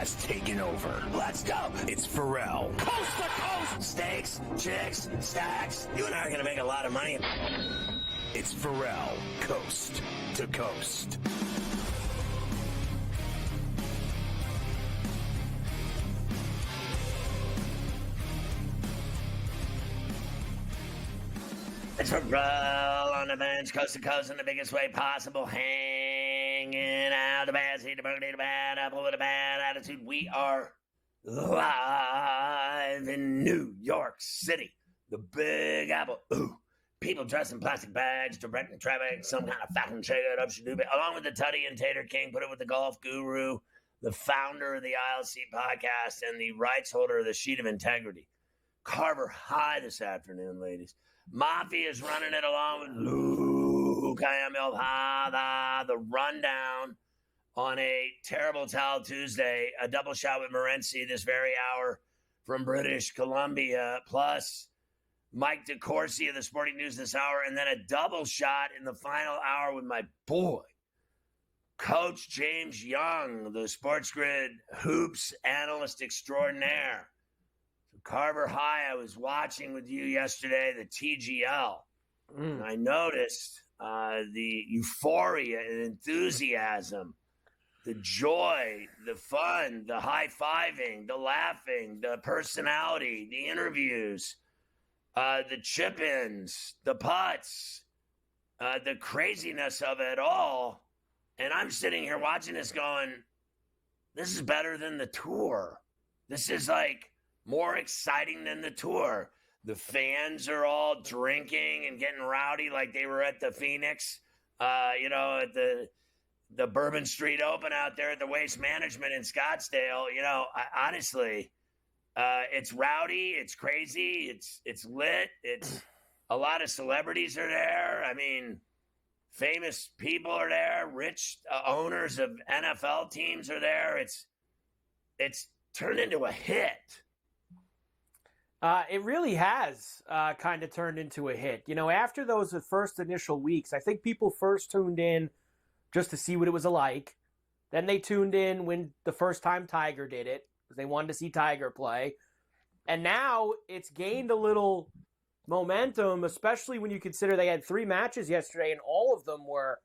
has taken over. Let's go. It's Ferrall. Coast to coast. Steaks, chicks, stacks. You and I are going to make a lot of money. It's Ferrall. Coast to coast. It's Ferrall on the bench, coast to coast in the biggest way possible. Hanging out the bad seat, the burgundy, the bad apple with a bad attitude. We are live in New York City, the Big Apple. Ooh, people dressed in plastic bags, directing traffic, some kind of fucking shake it up, shadooba. Along with the Tutty and Tater King, put it with the golf guru, the founder of the ILC podcast, and the rights holder of the Sheet of Integrity. Carver High this afternoon, ladies. Mafia is running it along with Luke. I am your father. The rundown on a terrible towel Tuesday. A double shot with Morency this very hour from British Columbia. Plus Mike DeCourcy of the Sporting News this hour. And then a double shot in the final hour with my boy, Coach James Young, the SportsGrid hoops analyst extraordinaire. Carver High, I was watching with you yesterday, the TGL. And I noticed the euphoria and enthusiasm, the joy, the fun, the high-fiving, the laughing, the personality, the interviews, the chip-ins, the putts, the craziness of it all. And I'm sitting here watching this going, this is better than the tour. This is like more exciting than the tour. The fans are all drinking and getting rowdy like they were at the Phoenix, at the Bourbon Street Open out there at the Waste Management in Scottsdale. Honestly, it's rowdy, it's crazy, it's lit. It's a lot of celebrities are there. I mean, famous people are there. Rich owners of NFL teams are there. It's turned into a hit. It really has kind of turned into a hit. After those first initial weeks, I think people first tuned in just to see what it was like. Then they tuned in when the first time Tiger did it, because they wanted to see Tiger play. And now it's gained a little momentum, especially when you consider they had 3 matches yesterday, and all of them were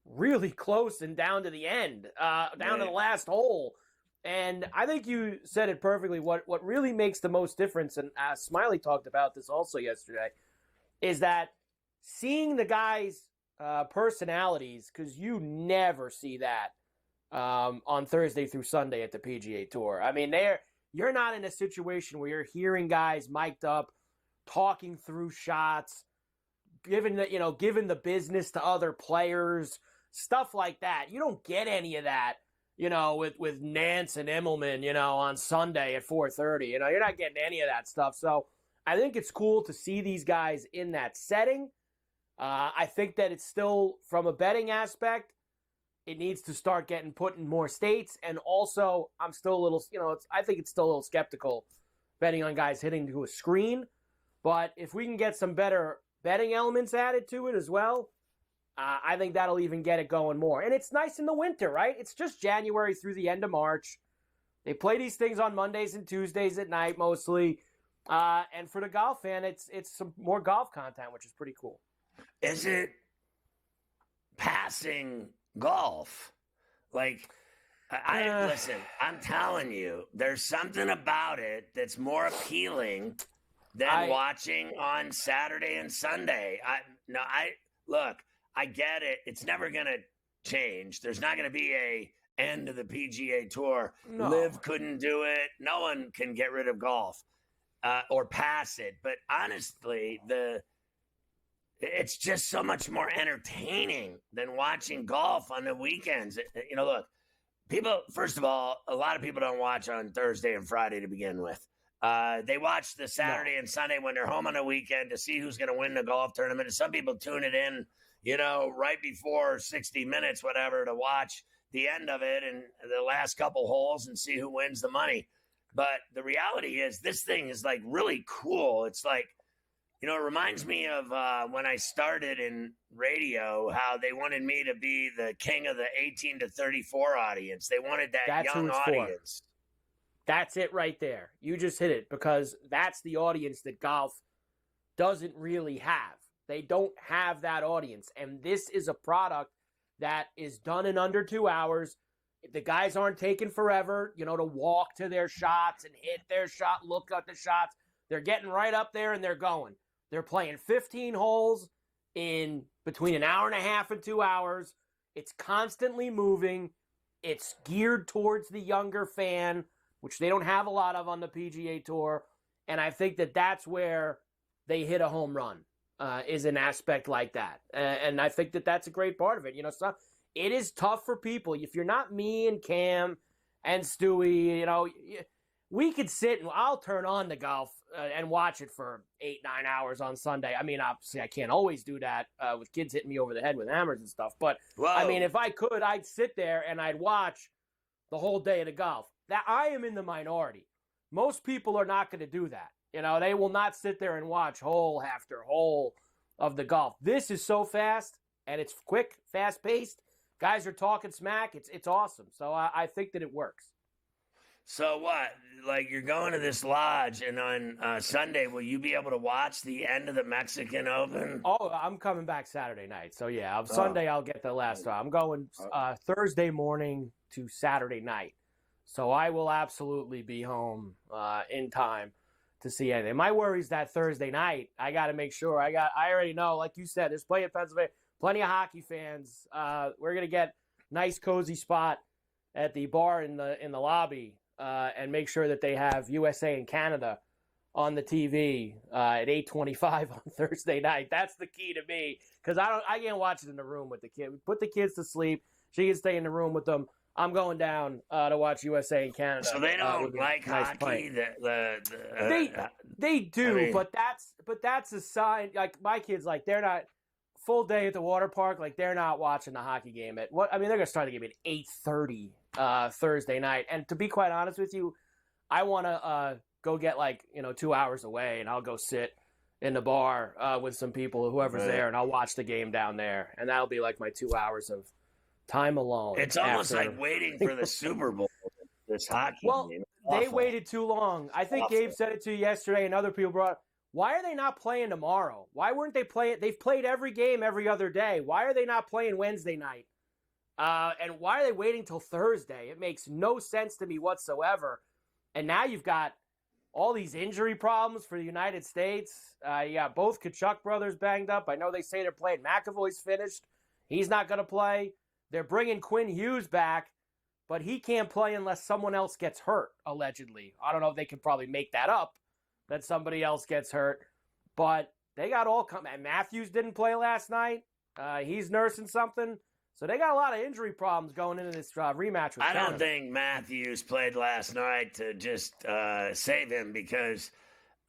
really close and down to the end, down to the last hole. And I think you said it perfectly. What really makes the most difference, and Smiley talked about this also yesterday, is that seeing the guys' personalities, because you never see that on Thursday through Sunday at the PGA Tour. I mean, you're not in a situation where you're hearing guys mic'd up, talking through shots, giving the business to other players, stuff like that. You don't get any of that. With Nance and Immelman, on Sunday at 4:30. You're not getting any of that stuff. So I think it's cool to see these guys in that setting. I think that it's still, from a betting aspect, it needs to start getting put in more states. And also, I'm still a little, I think it's still a little skeptical betting on guys hitting to a screen. But if we can get some better betting elements added to it as well, I think that'll even get it going more. And it's nice in the winter, right? It's just January through the end of March. They play these things on Mondays and Tuesdays at night mostly. And for the golf fan, it's some more golf content, which is pretty cool. Is it passing golf? Like, listen, I'm telling you, there's something about it that's more appealing than watching on Saturday and Sunday. Look, I get it. It's never going to change. There's not going to be a end of the PGA Tour. No. Liv couldn't do it. No one can get rid of golf or pass it. But honestly, it's just so much more entertaining than watching golf on the weekends. Look, first of all, a lot of people don't watch on Thursday and Friday to begin with. They watch the Saturday and Sunday when they're home on the weekend to see who's going to win the golf tournament. And some people tune it in, right before 60 minutes, whatever, to watch the end of it and the last couple holes and see who wins the money. But the reality is this thing is like really cool. It's like You know, it reminds me of when I started in radio, how they wanted me to be the king of the 18 to 34 audience. They wanted that young audience. That's it right there. You just hit it, because that's the audience that golf doesn't really have. They don't have that audience. And this is a product that is done in under 2 hours. The guys aren't taking forever, to walk to their shots and hit their shot, look at the shots. They're getting right up there and they're going. They're playing 15 holes in between an hour and a half and 2 hours. It's constantly moving. It's geared towards the younger fan, which they don't have a lot of on the PGA Tour. And I think that that's where they hit a home run, is an aspect like that. And I think that that's a great part of it. It is tough for people. If you're not me and Cam and Stewie, we could sit and I'll turn on the golf and watch it for 8-9 hours on Sunday. I mean, obviously I can't always do that with kids hitting me over the head with hammers and stuff. But I mean, if I could, I'd sit there and I'd watch the whole day of the golf. That I am in the minority. Most people are not going to do that. They will not sit there and watch hole after hole of the golf. This is so fast and it's quick, fast paced. Guys are talking smack. It's awesome. So I think that it works. So what? Like, you're going to this lodge, and on Sunday, will you be able to watch the end of the Mexican Open? Oh, I'm coming back Saturday night. So yeah, on Sunday I'll get the last time. I'm going Thursday morning to Saturday night. So I will absolutely be home in time to see anything. My worry is that Thursday night, I got to make sure. I already know, like you said, there's plenty of Pennsylvania, plenty of hockey fans. We're gonna get nice cozy spot at the bar in the lobby, and make sure that they have USA and Canada on the TV at 8:25 on Thursday night. That's the key to me, because I can't watch it in the room with the kid. Put the kids to sleep. She can stay in the room with them. I'm going down to watch USA and Canada. So they don't like nice hockey. They do, but that's a sign. Like, my kids, like, they're not full day at the water park. Like, they're not watching the hockey game at what? I mean, they're gonna start the game at 8:30 Thursday night. And to be quite honest with you, I want to go get 2 hours away, and I'll go sit in the bar with some people, whoever's there, and I'll watch the game down there, and that'll be like my 2 hours of time alone. It's almost like waiting for the Super Bowl. This hockey game. They waited too long. I think Gabe said it to you yesterday, and other people brought. Why are they not playing tomorrow? Why weren't they playing? They've played every game every other day. Why are they not playing Wednesday night? And why are they waiting till Thursday? It makes no sense to me whatsoever. And now you've got all these injury problems for the United States. You got both Kachuk brothers banged up. I know they say they're playing. McAvoy's finished. He's not going to play. They're bringing Quinn Hughes back, but he can't play unless someone else gets hurt, allegedly. I don't know if they can probably make that up, that somebody else gets hurt. But they got all come. And Matthews didn't play last night. He's nursing something. So they got a lot of injury problems going into this rematch with Canada. I don't think Matthews played last night to just save him, because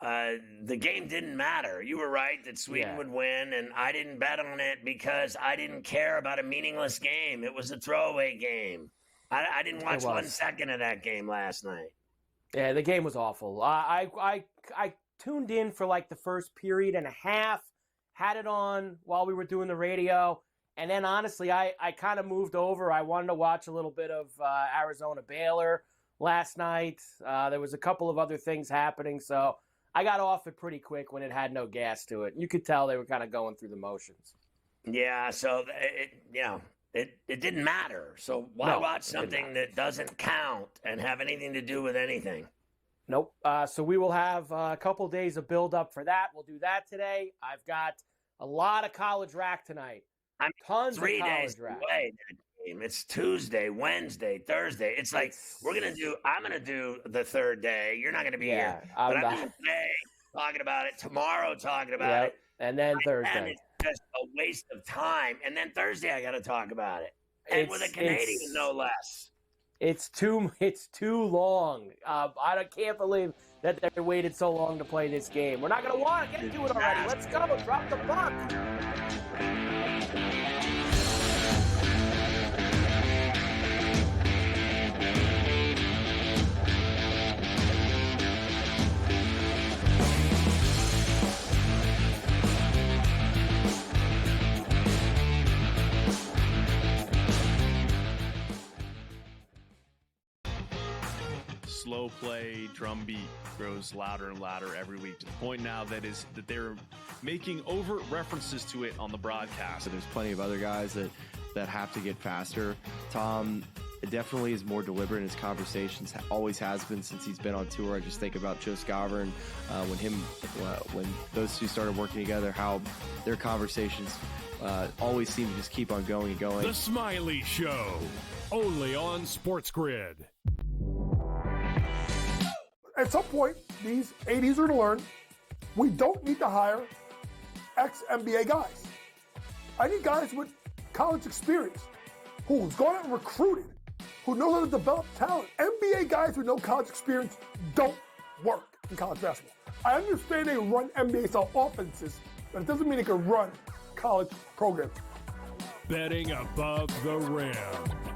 the game didn't matter. You were right that Sweden would win, and I didn't bet on it because I didn't care about a meaningless game. It was a throwaway game. I didn't watch 1 second of that game last night. Yeah, the game was awful. I tuned in for like the first period and a half, had it on while we were doing the radio, and then honestly, I kind of moved over. I wanted to watch a little bit of Arizona Baylor last night. There was a couple of other things happening, so I got off it pretty quick when it had no gas to it. You could tell they were kind of going through the motions. Yeah, so it didn't matter. So why watch something that doesn't count and have anything to do with anything? Nope. So we will have a couple days of build-up for that. We'll do that today. I've got a lot of college rack tonight. Tons of college rack. 3 days away. It's Tuesday, Wednesday, Thursday. It's like I'm going to do the third day. You're not going to be here. But I'm doing today talking about it, tomorrow talking about it. And then Thursday. And it's just a waste of time. And then Thursday I got to talk about it. And with a Canadian, no less. It's too long. I can't believe that they waited so long to play this game. We're not going to want to get to it already. Let's go. Drop the puck. slow play drumbeat grows louder and louder every week, to the point now that they're making overt references to it on the broadcast. So there's plenty of other guys that have to get faster. Tom definitely is more deliberate in his conversations, always has been since he's been on tour. I just think about Joe Scover and when those two started working together, how their conversations always seem to just keep on going and going. The Smiley Show, only on SportsGrid. At some point, these 80s are going to learn we don't need to hire ex-NBA guys. I need guys with college experience who's gone out and recruited, who know how to develop talent. NBA guys with no college experience don't work in college basketball. I understand they run NBA-style offenses, but it doesn't mean they can run college programs. Betting above the rim,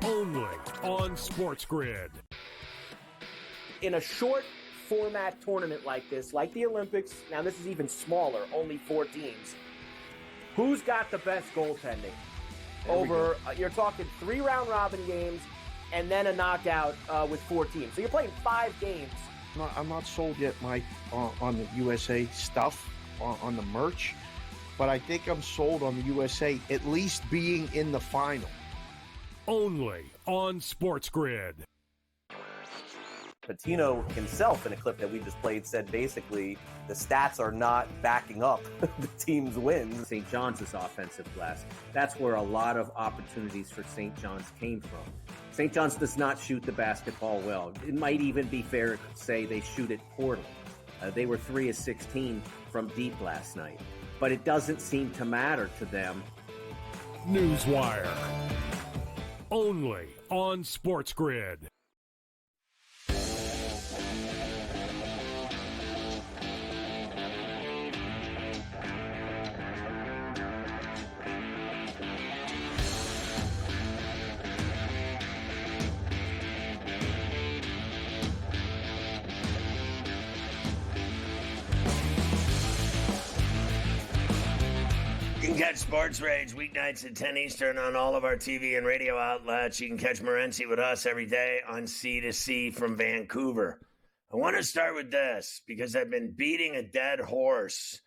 only on SportsGrid. In a short format tournament like this, like the Olympics, now this is even smaller, only 4 teams. Who's got the best goaltending? Over, you're talking 3 round robin games and then a knockout with 4 teams. So you're playing 5 games. I'm not sold yet, Mike, on the USA stuff, on the merch, but I think I'm sold on the USA at least being in the final. Only on SportsGrid. Patino himself, in a clip that we just played, said basically the stats are not backing up the team's wins. St. John's is offensive glass. That's where a lot of opportunities for St. John's came from. St. John's does not shoot the basketball well. It might even be fair to say they shoot it poorly. They were 3 of 16 from deep last night. But it doesn't seem to matter to them. Newswire. Only on SportsGrid. You can catch Sports Rage weeknights at 10 Eastern on all of our TV and radio outlets. You can catch Morency with us every day on C2C from Vancouver. I want to start with this because I've been beating a dead horse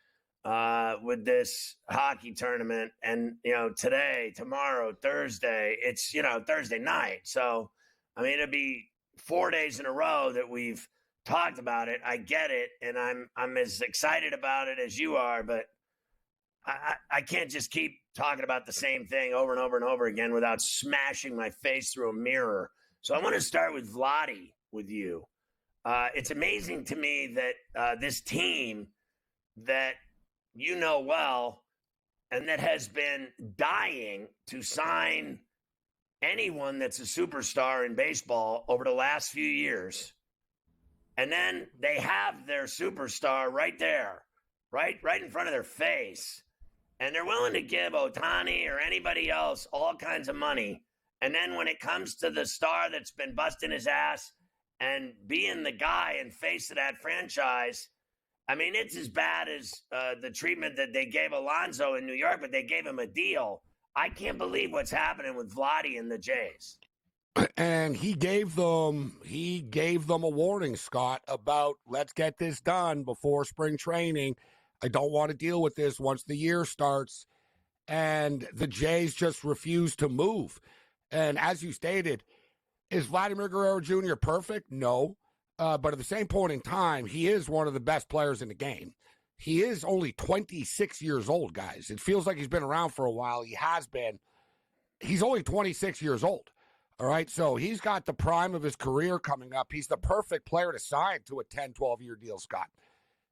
with this hockey tournament. And, today, tomorrow, Thursday, it's, Thursday night. So, it'll be 4 days in a row that we've talked about it. I get it. And I'm as excited about it as you are, but I can't just keep talking about the same thing over and over and over again without smashing my face through a mirror. So I want to start with Vladdy with you. It's amazing to me that this team that you know well and that has been dying to sign anyone that's a superstar in baseball over the last few years. And then they have their superstar right there, right in front of their face. And they're willing to give Ohtani or anybody else all kinds of money. And then when it comes to the star that's been busting his ass and being the guy and face of that franchise, it's as bad as the treatment that they gave Alonso in New York, but they gave him a deal. I can't believe what's happening with Vladdy and the Jays. And he gave them a warning, Scott, about let's get this done before spring training. I don't want to deal with this once the year starts. And the Jays just refuse to move. And as you stated, is Vladimir Guerrero Jr. perfect? No. But at the same point in time, he is one of the best players in the game. He is only 26 years old, guys. It feels like he's been around for a while. He has been. He's only 26 years old. All right, so he's got the prime of his career coming up. He's the perfect player to sign to a 10, 12-year deal, Scott.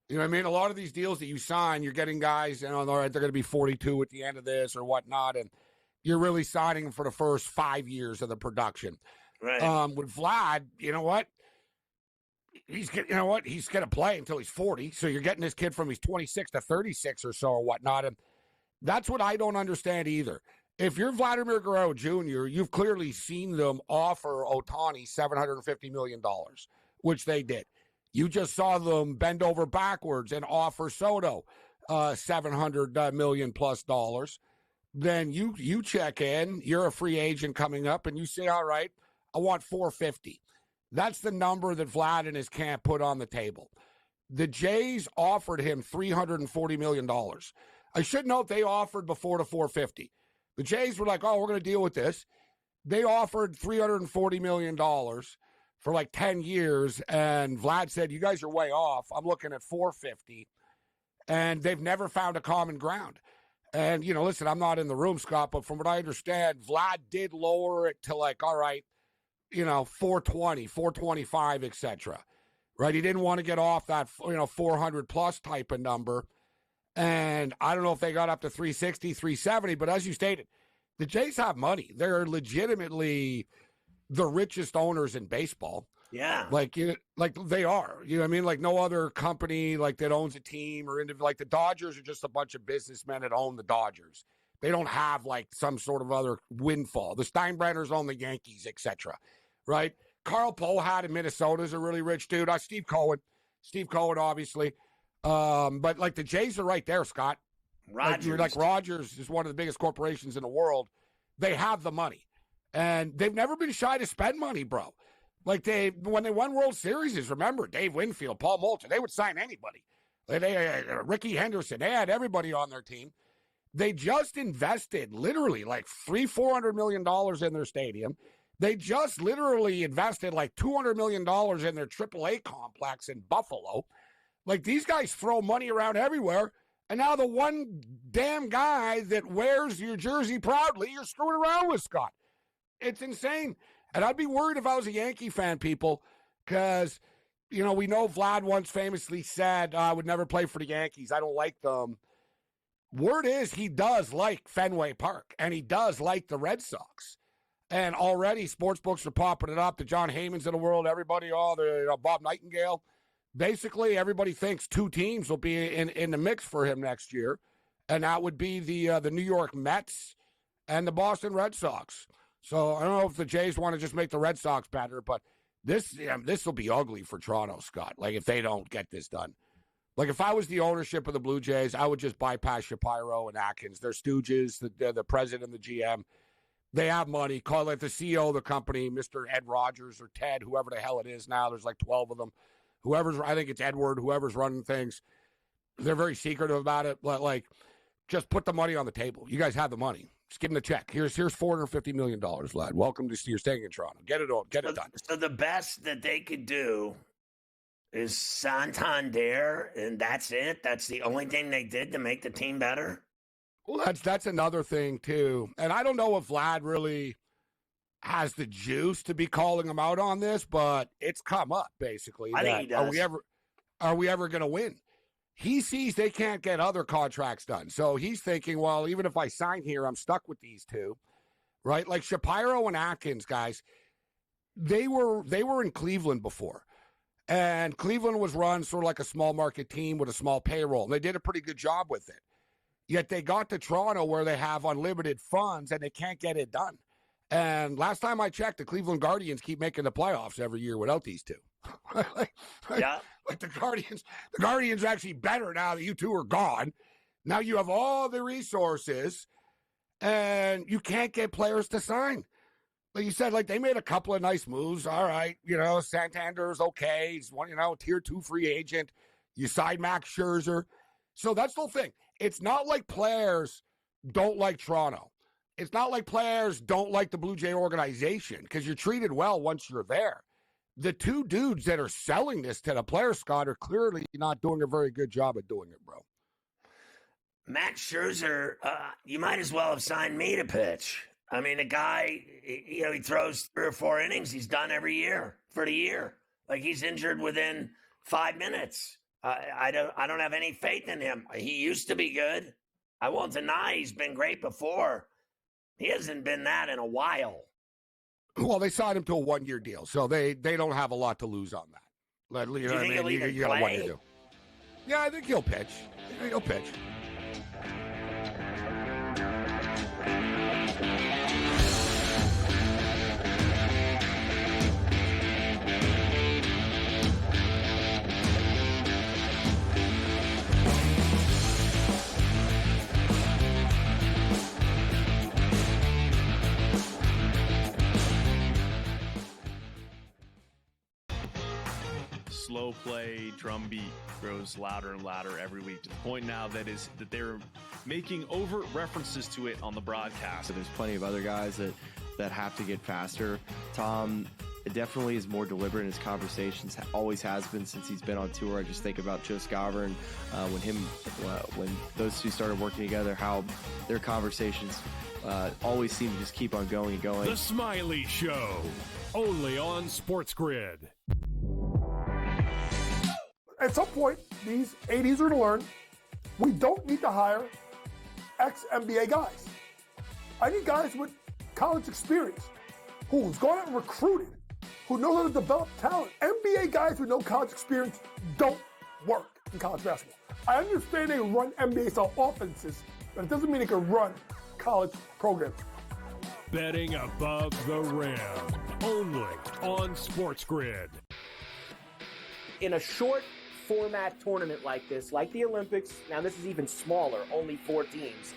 You know what I mean? A lot of these deals that you sign, you're getting guys, all right, they're going to be 42 at the end of this or whatnot, and you're really signing them for the first 5 years of the production. Right. With Vlad, you know what? He's going to play until he's 40, so you're getting this kid from he's 26 to 36 or so or whatnot, and that's what I don't understand either. If you're Vladimir Guerrero Jr., you've clearly seen them offer Ohtani $750 million, which they did. You just saw them bend over backwards and offer Soto $700 million plus dollars. Then you check in, you're a free agent coming up, and you say, all right, I want $450. That's the number that Vlad and his camp put on the table. The Jays offered him $340 million. I should note they offered before the $450. The Jays were like, oh, we're going to deal with this. They offered $340 million for like 10 years, and Vlad said, you guys are way off. I'm looking at $450, and they've never found a common ground. And, listen, I'm not in the room, Scott, but from what I understand, Vlad did lower it to like, all right, 420, 425, etc. Right? He didn't want to get off that, 400 plus type of number. And I don't know if they got up to 360, 370, but as you stated, the Jays have money. They're legitimately the richest owners in baseball. Yeah. Like they are. You know what I mean? Like no other company like that owns a team or like the Dodgers are just a bunch of businessmen that own the Dodgers. They don't have like some sort of other windfall. The Steinbrenners own the Yankees, etc. Right? Carl Pohlad in Minnesota is a really rich dude. Steve Cohen, obviously. But like the Jays are right there, Scott. Rogers. Like Rogers is one of the biggest corporations in the world. They have the money. And they've never been shy to spend money, bro. Like when they won World Series, remember, Dave Winfield, Paul Moulton, they would sign anybody. Ricky Henderson, they had everybody on their team. They just invested literally like $400 million in their stadium. They just literally invested like $200 million in their AAA complex in Buffalo. Like these guys throw money around everywhere. And now the one damn guy that wears your jersey proudly, you're screwing around with, Scott. It's insane. And I'd be worried if I was a Yankee fan, people, because, we know Vlad once famously said, I would never play for the Yankees. I don't like them. Word is he does like Fenway Park, and he does like the Red Sox. And already sports books are popping it up. The John Heymans of the world, everybody, Bob Nightingale. Basically, everybody thinks two teams will be in the mix for him next year, and that would be the New York Mets and the Boston Red Sox. So I don't know if the Jays want to just make the Red Sox better, but this will be ugly for Toronto, Scott. Like if they don't get this done. Like if I was the ownership of the Blue Jays, I would just bypass Shapiro and Atkins. They're stooges, the president and the GM. They have money. Call it the CEO of the company, Mr. Ed Rogers or Ted, whoever the hell it is now. There's like 12 of them. I think it's Edward, whoever's running things. They're very secretive about it. But like, just put the money on the table. You guys have the money. Just give them the check. Here's $450 million, Vlad. Welcome to your staying in Toronto. Get it done. So the best that they could do is Santander, and that's it. That's the only thing they did to make the team better. Well, that's another thing too. And I don't know if Vlad really has the juice to be calling him out on this, but it's come up basically. I think he does. Are we ever going to win? He sees they can't get other contracts done. So he's thinking, well, even if I sign here, I'm stuck with these two, right? Like Shapiro and Atkins, guys, they were in Cleveland before. And Cleveland was run sort of like a small market team with a small payroll. And they did a pretty good job with it. Yet they got to Toronto where they have unlimited funds and they can't get it done. And last time I checked, the Cleveland Guardians keep making the playoffs every year without these two. Yeah. Like the Guardians are actually better now that you two are gone. Now you have all the resources and you can't get players to sign. Like you said, like they made a couple of nice moves. All right. Santander's okay. He's one, tier 2 free agent. You signed Max Scherzer. So that's the whole thing. It's not like players don't like Toronto. It's not like players don't like the Blue Jay organization because you're treated well once you're there. The two dudes that are selling this to the players, Scott, are clearly not doing a very good job at doing it, bro. Max Scherzer, you might as well have signed me to pitch. I mean, the guy, he throws 3 or 4 innings. He's done every year for the year. Like he's injured within 5 minutes. I don't have any faith in him. He used to be good. I won't deny he's been great before. He hasn't been that in a while. Well, they signed him to a 1-year deal, so they don't have a lot to lose on that. You know what I mean? You got a 1 year deal. Yeah, I think he'll pitch. He'll pitch. slow play drumbeat grows louder and louder every week to the point now that they're making overt references to it on the broadcast. So there's plenty of other guys that have to get faster. Tom definitely is more deliberate in his conversations, always has been since he's been on tour. I just think about Joe Scavern, when those two started working together, how their conversations always seem to just keep on going and going. The Smiley Show, only on SportsGrid. At some point, these 80s are to learn we don't need to hire ex-NBA guys. I need guys with college experience who's gone out and recruited, who know how to develop talent. NBA guys with no college experience don't work in college basketball. I understand they run NBA-style offenses, but it doesn't mean they can run college programs. Betting above the rim, only on SportsGrid. In a short format tournament like this, like the Olympics, now this is even smaller, only 4 teams,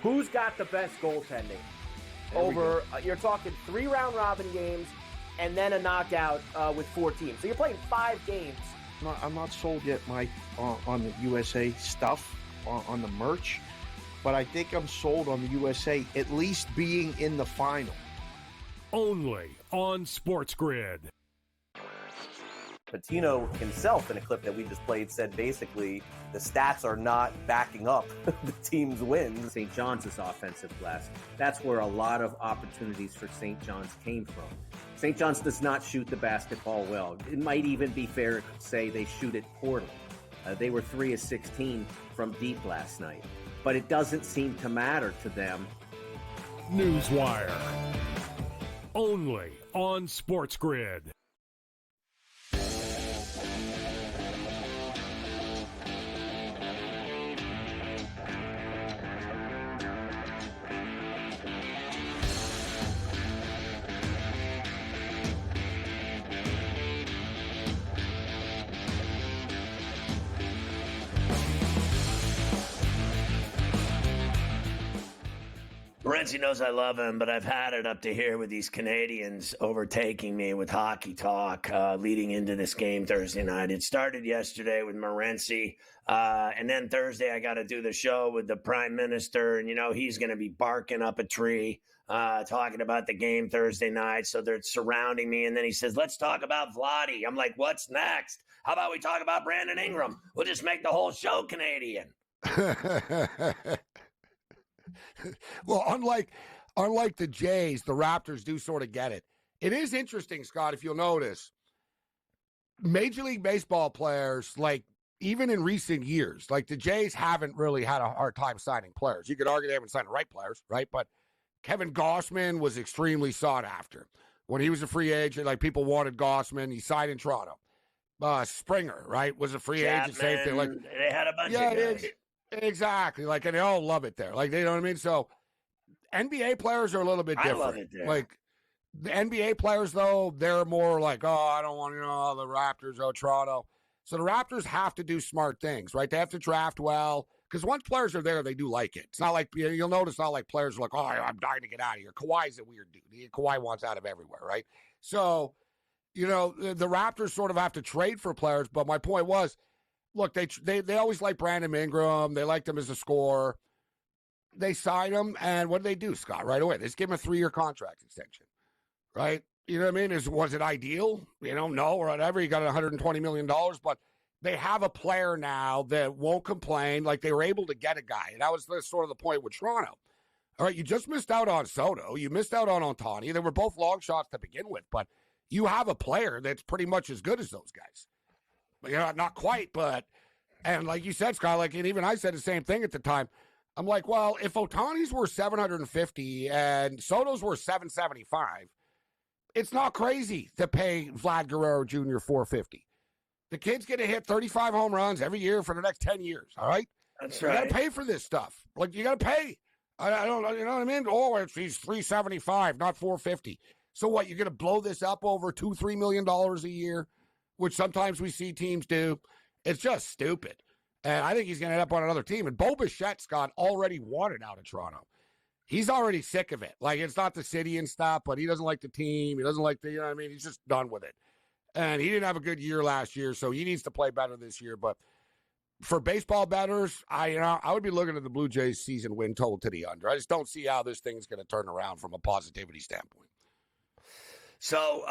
who's got the best goaltending? You're talking 3 round robin games and then a knockout with 4 teams. So you're playing 5 games. I'm not sold yet, Mike, on the USA stuff, on the merch, but I think I'm sold on the USA at least being in the final. Only on SportsGrid. Patino himself, in a clip that we just played, said basically the stats are not backing up the team's wins. St. John's offensive glass. That's where a lot of opportunities for St. John's came from. St. John's does not shoot the basketball well. It might even be fair to say they shoot it poorly. They were 3 of 16 from deep last night, but it doesn't seem to matter to them. Newswire, only on SportsGrid. Morency knows I love him, but I've had it up to here with these Canadians overtaking me with hockey talk leading into this game Thursday night. It started yesterday with Morency, and then Thursday I got to do the show with the Prime Minister, and, he's going to be barking up a tree talking about the game Thursday night, so they're surrounding me, and then he says, let's talk about Vladdy. I'm like, what's next? How about we talk about Brandon Ingram? We'll just make the whole show Canadian. Well, unlike the Jays, the Raptors do sort of get it. It is interesting, Scott, if you'll notice, Major League Baseball players, like even in recent years, like the Jays haven't really had a hard time signing players. You could argue they haven't signed the right players, right? But Kevin Gausman was extremely sought after. When he was a free agent, like people wanted Gausman. He signed in Toronto. Springer, right, was a free agent. Same thing. Like they had a bunch of guys. Exactly. Like, and they all love it there. Like, they know what I mean? So, NBA players are a little bit different. I love it there. Like, the NBA players, though, they're more like, I don't want, the Raptors, Toronto. So, the Raptors have to do smart things, right? They have to draft well. Because once players are there, they do like it. It's not like, you'll notice not like players are like, I'm dying to get out of here. Kawhi's a weird dude. Kawhi wants out of everywhere, right? So, the Raptors sort of have to trade for players. But my point was, look, they always like Brandon Ingram. They liked him as a scorer. They signed him, and what did they do, Scott, right away? They just gave him a 3-year contract extension, right? You know what I mean? Was it ideal? No, or whatever. You got $120 million, but they have a player now that won't complain. Like, they were able to get a guy, and that was sort of the point with Toronto. All right, you just missed out on Soto. You missed out on Ohtani. They were both long shots to begin with, but you have a player that's pretty much as good as those guys. Not quite, but, and like you said, Scott, and even I said the same thing at the time. I'm like, well, if Ohtani's were 750 and Soto's were 775, it's not crazy to pay Vlad Guerrero Jr. 450. The kid's going to hit 35 home runs every year for the next 10 years, all right? That's right. You got to pay for this stuff. Like, you got to pay. I don't, you know what I mean? He's 375, not 450. So what, you're going to blow this up over $2-3 million a year? Which sometimes we see teams do. It's just stupid. And I think he's going to end up on another team. And Bo Bichette, Scott, already wanted out of Toronto. He's already sick of it. Like, it's not the city and stuff, but he doesn't like the team. He doesn't like the, He's just done with it. And he didn't have a good year last year, so he needs to play better this year. But for baseball bettors, I would be looking at the Blue Jays season win total to the under. I just don't see how this thing's going to turn around from a positivity standpoint. So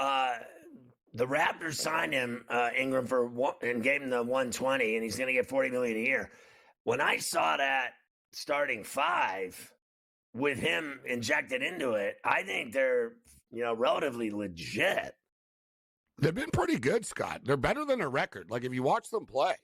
the Raptors signed him, Ingram, and gave him the $120, and he's going to get $40 million a year. When I saw that starting five with him injected into it, I think they're relatively legit. They've been pretty good, Scott. They're better than their record. Like, if you watch them play,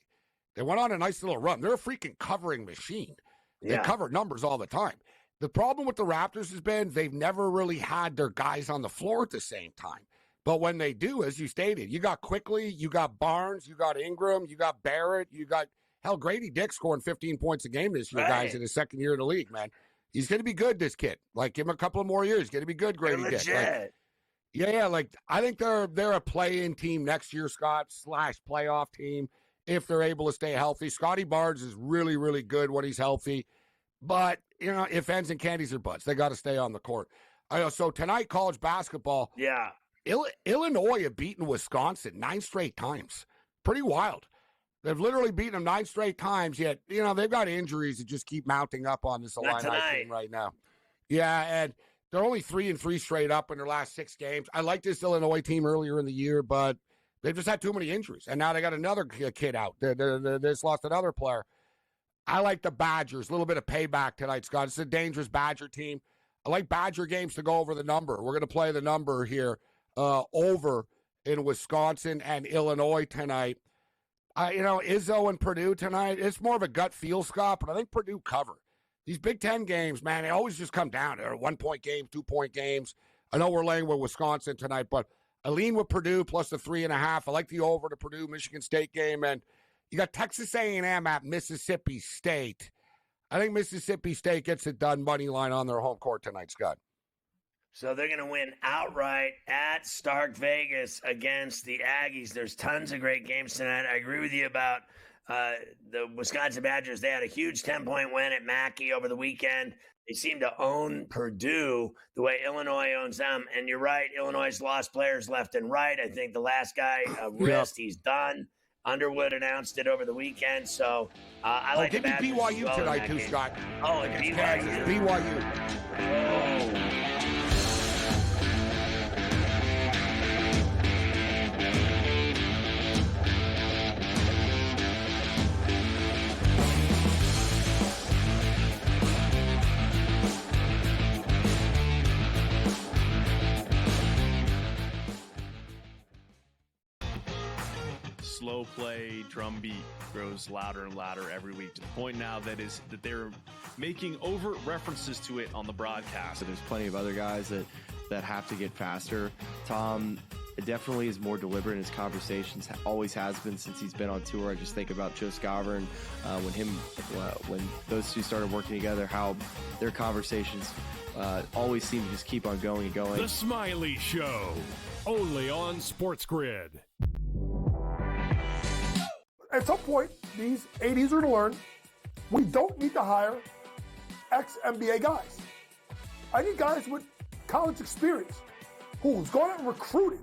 they went on a nice little run. They're a freaking covering machine. They cover numbers all the time. The problem with the Raptors has been they've never really had their guys on the floor at the same time. But when they do, as you stated, you got Quickly, you got Barnes, you got Ingram, you got Barrett, you got, Grady Dick scoring 15 points a game this year, guys, in his second year in the league, man. He's going to be good, this kid. Like, give him a couple of more years. He's going to be good, Grady Dick. I think they're a play-in team next year, Scott, / playoff team, if they're able to stay healthy. Scotty Barnes is really, really good when he's healthy. But, if ends and candies are butts, they got to stay on the court. So tonight, college basketball. Yeah. Illinois have beaten Wisconsin 9 straight times. Pretty wild. They've literally beaten them 9 straight times, yet, they've got injuries that just keep mounting up on this Illini team right now. Yeah, and they're only 3-3 straight up in their last 6 games. I liked this Illinois team earlier in the year, but they've just had too many injuries. And now they got another kid out. They just lost another player. I like the Badgers. A little bit of payback tonight, Scott. It's a dangerous Badger team. I like Badger games to go over the number. We're going to play the number here over in Wisconsin and Illinois tonight. Izzo and Purdue tonight, it's more of a gut feel, Scott, but I think Purdue cover. These Big Ten games, man, they always just come down. They're 1-point games, 2-point games. I know we're laying with Wisconsin tonight, but I lean with Purdue plus the 3.5. I like the over to Purdue Michigan State game, and you got Texas A&M at Mississippi State. I think Mississippi State gets it done money line on their home court tonight, Scott. So they're going to win outright at Stark Vegas against the Aggies. There's tons of great games tonight. I agree with you about the Wisconsin Badgers. They had a huge 10-point win at Mackey over the weekend. They seem to own Purdue the way Illinois owns them. And you're right, Illinois' lost players left and right. I think the last guy, wrist, he's done. Underwood announced it over the weekend. So I like give the me Badgers BYU well tonight too, Scott. Oh, and BYU. BYU. Slow play drum beat grows louder and louder every week, to the point now that they're making overt references to it on the broadcast. So there's plenty of other guys that have to get faster. Tom definitely is more deliberate in his conversations, always has been since he's been on tour. I just think about Joe Scavern, when those two started working together, how their conversations always seem to just keep on going and going. The Smiley Show, only on SportsGrid. At some point, these 80s are to learn we don't need to hire ex-NBA guys. I need guys with college experience who's gone out and recruited,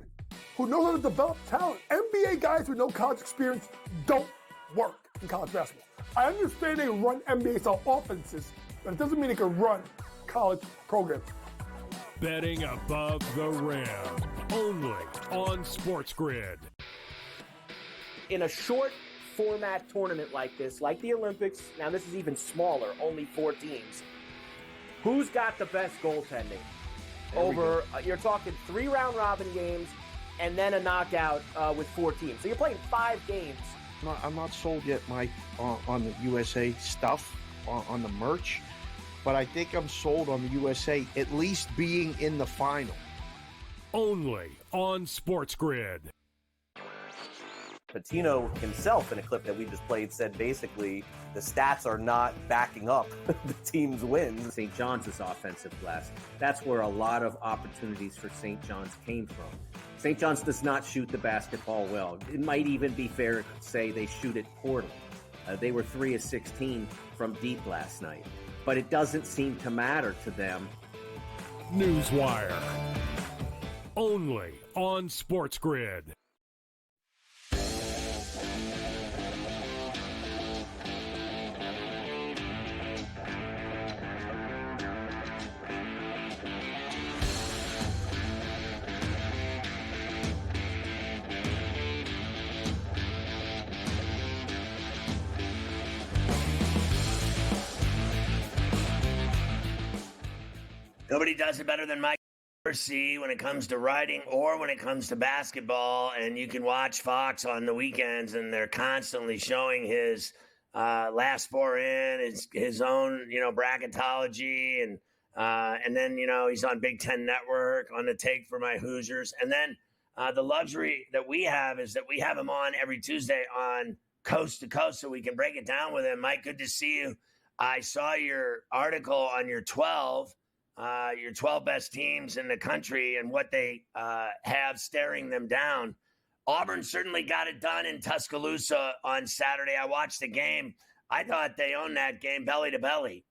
who knows how to develop talent. NBA guys with no college experience don't work in college basketball. I understand they run NBA-style offenses, but it doesn't mean they can run college programs. Betting above the rim, only on SportsGrid. In a short format tournament like this, like the Olympics, now this is even smaller, only 4 teams, who's got the best goaltending? You're talking 3 round robin games and then a knockout with 4 teams. So you're playing 5 games. I'm not sold yet, Mike, on the USA stuff, on the merch, but I think I'm sold on the USA at least being in the final. Only on SportsGrid. Patino himself, in a clip that we just played, said basically the stats are not backing up the team's wins. St. John's offensive glass. That's where a lot of opportunities for St. John's came from. St. John's does not shoot the basketball well. It might even be fair to say they shoot it poorly. They were 3 of 16 from deep last night. But it doesn't seem to matter to them. Newswire. Only on SportsGrid. Nobody does it better than Mike C when it comes to writing or when it comes to basketball. And you can watch Fox on the weekends, and they're constantly showing his last four in, his own, bracketology. And then, he's on Big Ten Network on the Take for My Hoosiers. And then the luxury that we have is that we have him on every Tuesday on Coast to Coast so we can break it down with him. Mike, good to see you. I saw your article on your 12 best teams in the country and what they have staring them down. Auburn certainly got it done in Tuscaloosa on Saturday. I watched the game. I thought they owned that game belly to belly.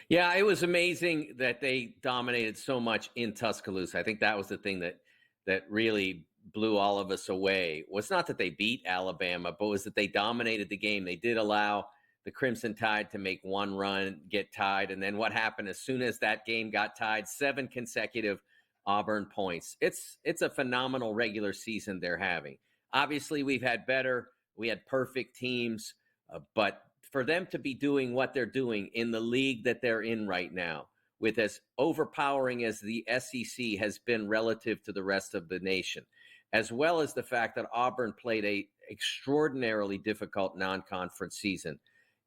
Yeah, it was amazing that they dominated so much in Tuscaloosa. I think that was the thing that really blew all of us away. Was not that they beat Alabama, but was that they dominated the game. They did allow the Crimson Tide to make one run, get tied, and then what happened as soon as that game got tied? 7 consecutive Auburn points. It's a phenomenal regular season they're having. Obviously, we've had better. We had perfect teams, but for them to be doing what they're doing in the league that they're in right now, with as overpowering as the SEC has been relative to the rest of the nation, as well as the fact that Auburn played a extraordinarily difficult non-conference season,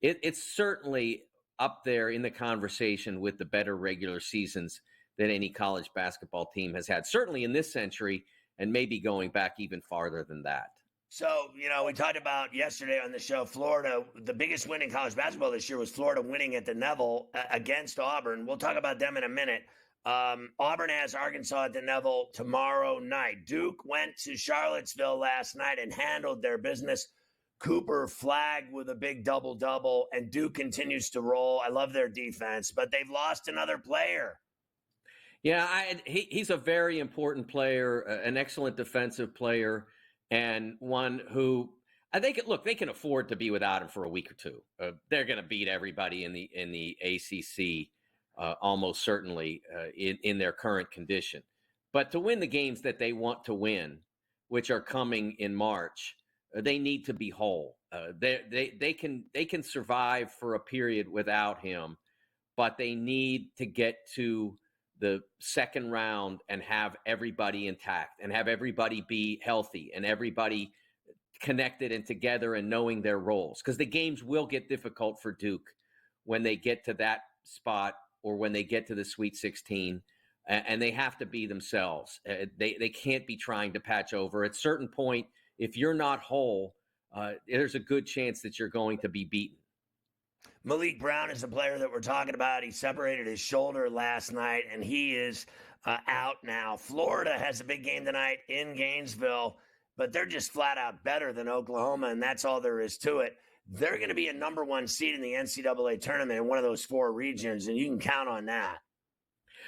it's certainly up there in the conversation with the better regular seasons that any college basketball team has had, certainly in this century, and maybe going back even farther than that. So, we talked about yesterday on the show, Florida, the biggest win in college basketball this year was Florida winning at the Neville against Auburn. We'll talk about them in a minute. Auburn has Arkansas at the Neville tomorrow night. Duke went to Charlottesville last night and handled their business. Cooper flagged with a big double-double, and Duke continues to roll. I love their defense, but they've lost another player. Yeah, he's a very important player, an excellent defensive player, and one who I think, look, they can afford to be without him for a week or two. They're going to beat everybody in the ACC almost certainly in their current condition. But to win the games that they want to win, which are coming in March, they need to be whole. They can survive for a period without him, but they need to get to the second round and have everybody intact and have everybody be healthy and everybody connected and together and knowing their roles. Because the games will get difficult for Duke when they get to that spot or when they get to the Sweet 16, and they have to be themselves. They can't be trying to patch over. At a certain point, if you're not whole, there's a good chance that you're going to be beaten. Malik Brown is a player that we're talking about. He separated his shoulder last night, and he is out now. Florida has a big game tonight in Gainesville, but they're just flat out better than Oklahoma, and that's all there is to it. They're going to be a number one seed in the NCAA tournament in one of those 4 regions, and you can count on that.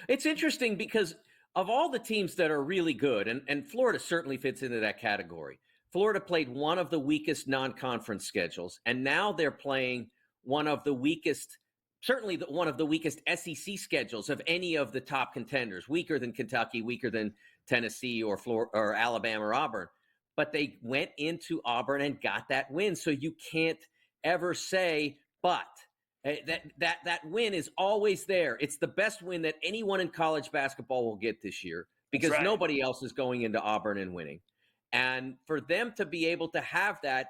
It's interesting because of all the teams that are really good, and Florida certainly fits into that category. Florida played one of the weakest non-conference schedules, and now they're playing one of the weakest, certainly one of the weakest SEC schedules of any of the top contenders, weaker than Kentucky, weaker than Tennessee or Florida or Alabama or Auburn. But they went into Auburn and got that win. So you can't ever say, but that win is always there. It's the best win that anyone in college basketball will get this year because nobody else is going into Auburn and winning. And for them to be able to have that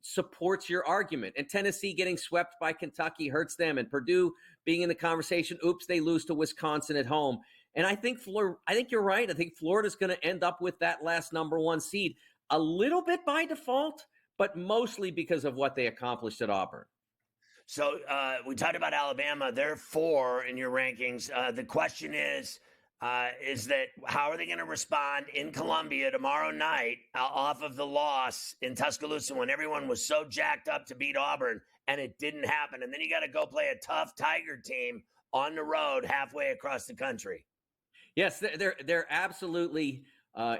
supports your argument. And Tennessee getting swept by Kentucky hurts them. And Purdue being in the conversation, oops, they lose to Wisconsin at home. And I think you're right. I think Florida's going to end up with that last number 1 seed a little bit by default, but mostly because of what they accomplished at Auburn. So we talked about Alabama. They're 4 in your rankings. The question is that how are they going to respond in Columbia tomorrow night off of the loss in Tuscaloosa when everyone was so jacked up to beat Auburn and it didn't happen? And then you got to go play a tough Tiger team on the road halfway across the country. Yes, they're absolutely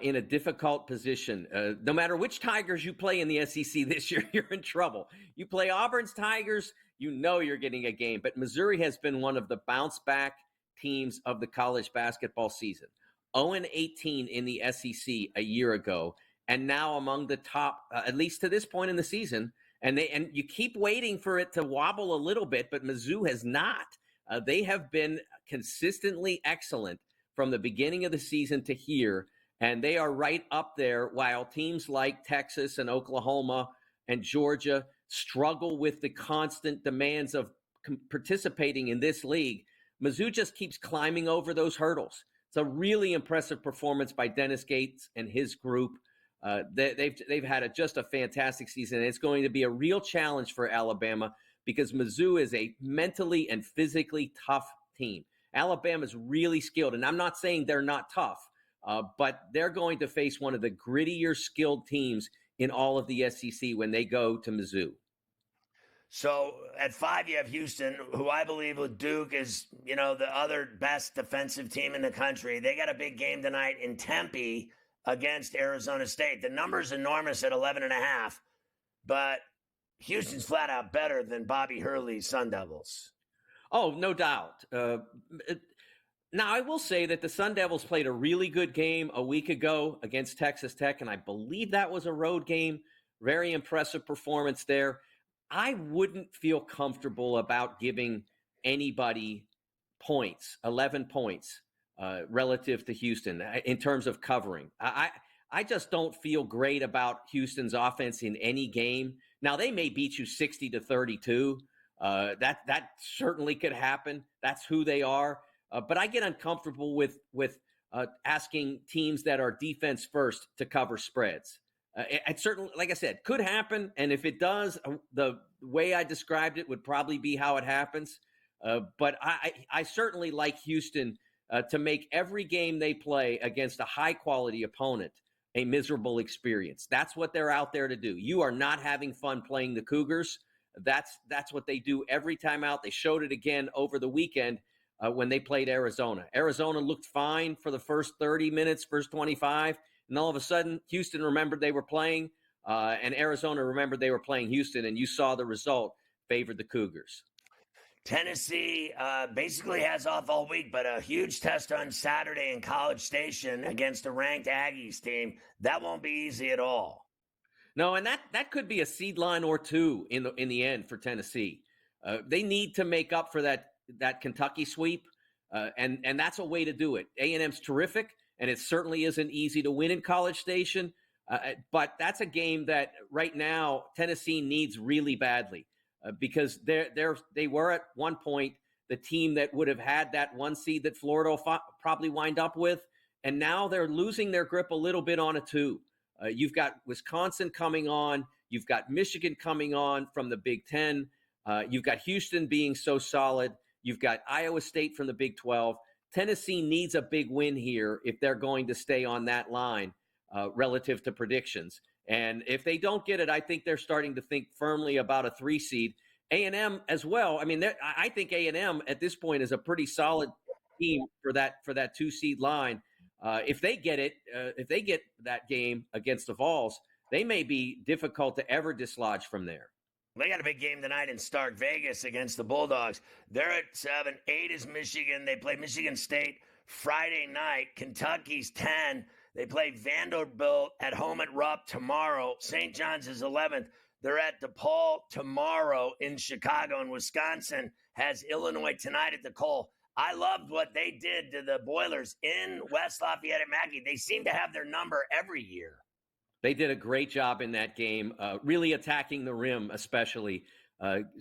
in a difficult position. No matter which Tigers you play in the SEC this year, you're in trouble. You play Auburn's Tigers, you know you're getting a game. But Missouri has been one of the bounce-back teams of the college basketball season. 0-18 in the SEC a year ago, and now among the top, at least to this point in the season. And you keep waiting for it to wobble a little bit, but Mizzou has not. They have been consistently excellent from the beginning of the season to here, and they are right up there, while teams like Texas and Oklahoma and Georgia struggle with the constant demands of participating in this league. Mizzou just keeps climbing over those hurdles. It's a really impressive performance by Dennis Gates and his group. They've had just a fantastic season, and it's going to be a real challenge for Alabama because Mizzou is a mentally and physically tough team. Alabama's really skilled, and I'm not saying they're not tough, but they're going to face one of the grittier, skilled teams in all of the SEC when they go to Mizzou. So at 5, you have Houston, who I believe with Duke is, the other best defensive team in the country. They got a big game tonight in Tempe against Arizona State. The number's enormous at 11.5, but Houston's flat out better than Bobby Hurley's Sun Devils. Oh, no doubt. Now, I will say that the Sun Devils played a really good game a week ago against Texas Tech, and I believe that was a road game. Very impressive performance there. I wouldn't feel comfortable about giving anybody points, 11 points, relative to Houston in terms of covering. I just don't feel great about Houston's offense in any game. Now, they may beat you 60-32. That certainly could happen. That's who they are. But I get uncomfortable with asking teams that are defense first to cover spreads. It certainly, like I said, could happen. And if it does, the way I described it would probably be how it happens. But I certainly like Houston to make every game they play against a high-quality opponent a miserable experience. That's what they're out there to do. You are not having fun playing the Cougars. That's what they do every time out. They showed it again over the weekend when they played Arizona. Arizona looked fine for the first 30 minutes, first 25. And all of a sudden, Houston remembered they were playing, and Arizona remembered they were playing Houston, and you saw the result favored the Cougars. Tennessee basically has off all week, but a huge test on Saturday in College Station against a ranked Aggies team. That won't be easy at all. No, and that could be a seed line or two in the end for Tennessee. They need to make up for that Kentucky sweep, and that's a way to do it. A&M's terrific. And it certainly isn't easy to win in College Station, but that's a game that right now Tennessee needs really badly because they were at one point the team that would have had that 1 seed that Florida will probably wind up with, and now they're losing their grip a little bit on it too. You've got Wisconsin coming on, you've got Michigan coming on from the Big Ten, you've got Houston being so solid, you've got Iowa State from the Big 12. Tennessee needs a big win here if they're going to stay on that line relative to predictions. And if they don't get it, I think they're starting to think firmly about a 3 seed. A&M as well. I mean, I think A&M at this point is a pretty solid team for that 2 seed line. If they get it, if they get that game against the Vols, they may be difficult to ever dislodge from there. They got a big game tonight in Stark Vegas against the Bulldogs. They're at 7. 8 is Michigan. They play Michigan State Friday night. Kentucky's 10. They play Vanderbilt at home at Rupp tomorrow. St. John's is 11th. They're at DePaul tomorrow in Chicago. And Wisconsin has Illinois tonight at the Cole. I loved what they did to the Boilers in West Lafayette at Mackey. They seem to have their number every year. They did a great job in that game, really attacking the rim, especially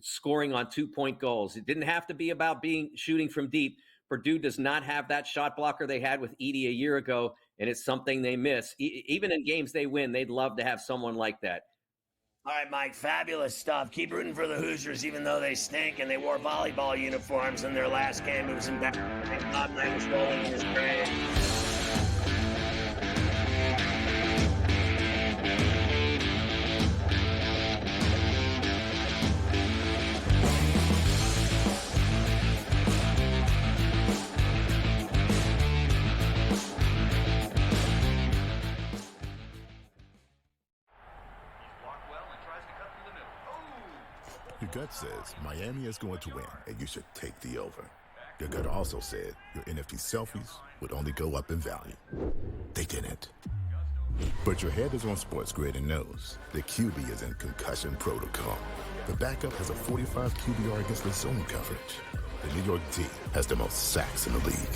scoring on 2-point goals. It didn't have to be about shooting from deep. Purdue does not have that shot blocker they had with Edey a year ago, and it's something they miss. Even in games they win, they'd love to have someone like that. All right, Mike, fabulous stuff. Keep rooting for the Hoosiers, even though they stink, and they wore volleyball uniforms in their last game. It was embarrassing. Bob Knight was rolling in his grave. Your gut says Miami is going to win, and you should take the over. Your gut also said your NFT selfies would only go up in value. They didn't. But your head is on SportsGrid and knows the QB is in concussion protocol. The backup has a 45 QBR against the zone coverage. the New York team has the most sacks in the league.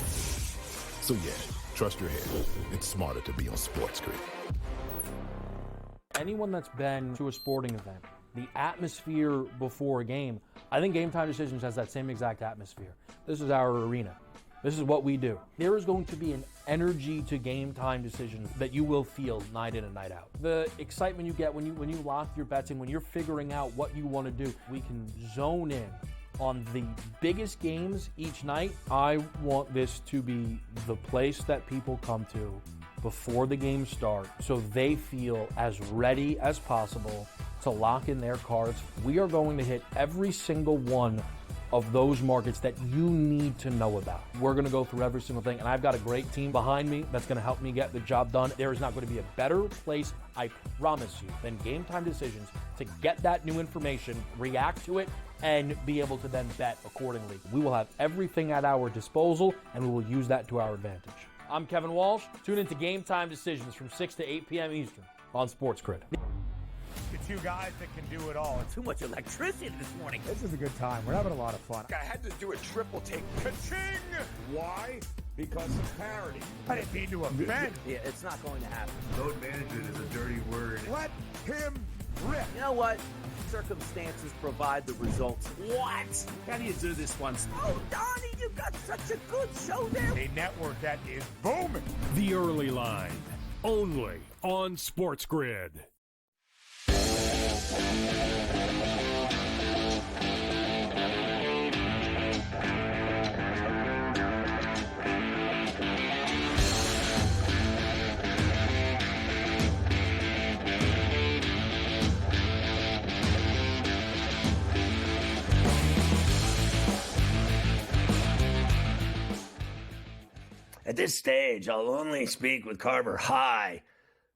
So yeah, trust your head. It's smarter to be on SportsGrid. Anyone that's been to a sporting event, the atmosphere before a game, I think Game Time Decisions has that same exact atmosphere. This is our arena. This is what we do. There is going to be an energy to Game Time Decisions that you will feel night in and night out. The excitement you get when you lock your bets in, when you're figuring out what you want to do, we can zone in on the biggest games each night. I want this to be the place that people come to before the games start so they feel as ready as possible to lock in their cards. We are going to hit every single one of those markets that you need to know about. We're going to go through every single thing, and I've got a great team behind me that's going to help me get the job done. There is not going to be a better place, I promise you, than Game Time Decisions to get that new information, react to it, and be able to then bet accordingly. We will have everything at our disposal, and we will use that to our advantage. I'm Kevin Walsh. Tune into Game Time Decisions from 6 to 8 p.m. Eastern on SportsGrid. The two guys that can do it all. Too much electricity this morning. This is a good time. We're having a lot of fun. I had to do a triple take. Ka-ching! Why? Because of parity. I didn't mean to offend. Yeah, it's not going to happen. Load management is a dirty word. Let him rip. You know what? Circumstances provide the results. What? How do you do this once? Oh, Donnie, you got such a good show there. A network that is booming. The Early Line, only on SportsGrid. At this stage, I'll only speak with Carver High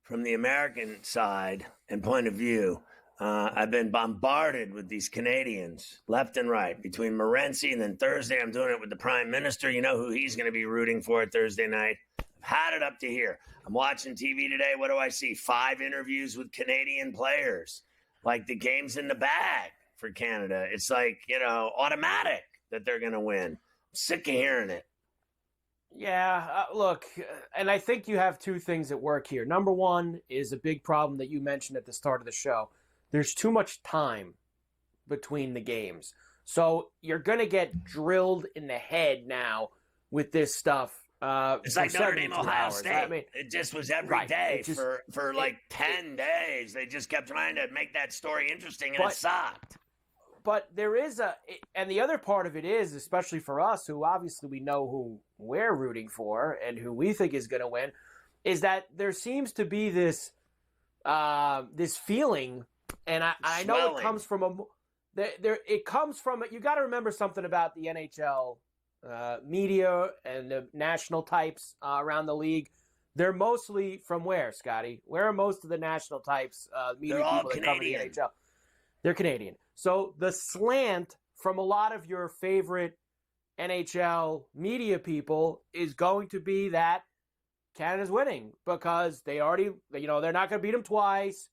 from the American side and point of view. I've been bombarded with these Canadians left and right between Morency and then Thursday. I'm doing it with the Prime Minister. You know who he's going to be rooting for Thursday night. I've had it up to here. I'm watching TV today. What do I see? 5 interviews with Canadian players. Like the game's in the bag for Canada. It's like, automatic that they're going to win. I'm sick of hearing it. Yeah, look, and I think you have two things at work here. Number one is a big problem that you mentioned at the start of the show. There's too much time between the games. So you're going to get drilled in the head now with this stuff. It's like Notre Dame, Ohio State. I mean, it just was every day for like 10 days. They just kept trying to make that story interesting, and it sucked. But there is and the other part of it is, especially for us, who obviously we know who we're rooting for and who we think is going to win, is that there seems to be this this feeling, and I know it comes from you got to remember something about the NHL media and the national types around the league. They're mostly from where, Scotty? Where are most of the national types media people that cover the NHL? They're Canadian. So the slant from a lot of your favorite NHL media people is going to be that Canada's winning because they already, they're not going to beat them twice.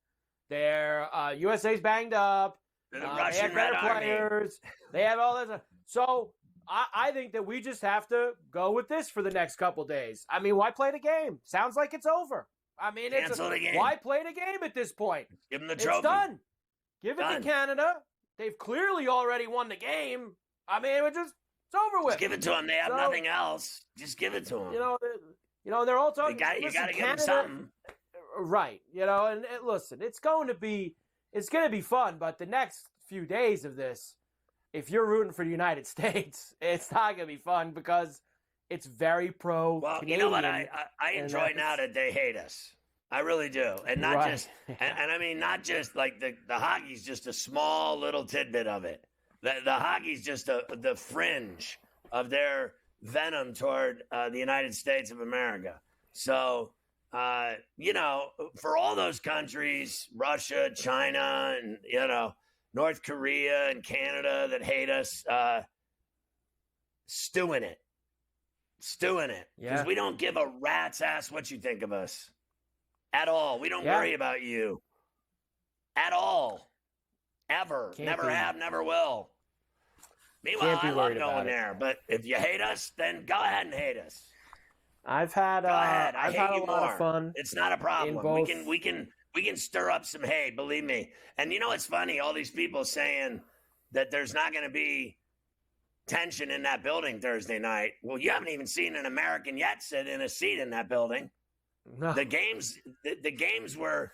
Their USA's banged up. The they Russian have better Red Army. players. They have all that. So I think that we just have to go with this for the next couple days. I mean, why play the game? Sounds like it's over. I mean, Cancel the game. Why play the game at this point? Give them the trophy. It's done. Give it Done. to Canada. They've clearly already won the game. I mean, it's over with. Just give it to them. They have nothing else. Just give it to them. They're all talking. You got to give them something. Right. And listen, it's going to be fun, but the next few days of this, if you're rooting for the United States, it's not going to be fun because it's very pro. Well, Canadian, you know what? I enjoy now that they hate us. I really do. And not just, and I mean, not just like the hockey's just a small little tidbit of it. The hockey's just the fringe of their venom toward the United States of America. So, for all those countries, Russia, China, and, North Korea and Canada that hate us, stew in it. Because we don't give a rat's ass what you think of us. At all. We don't worry about you. At all. Ever. Never have, never will. Meanwhile, Can't be I love worried going about it. there, but if you hate us, then go ahead and hate us. I've had Go ahead. I've hate had a you lot more. of fun. It's not a problem. both- We can stir up some hate, believe me. And you know what's funny? All these people saying that there's not going to be tension in that building Thursday night. Well, you haven't even seen an American yet sit in a seat in that building. No. The games were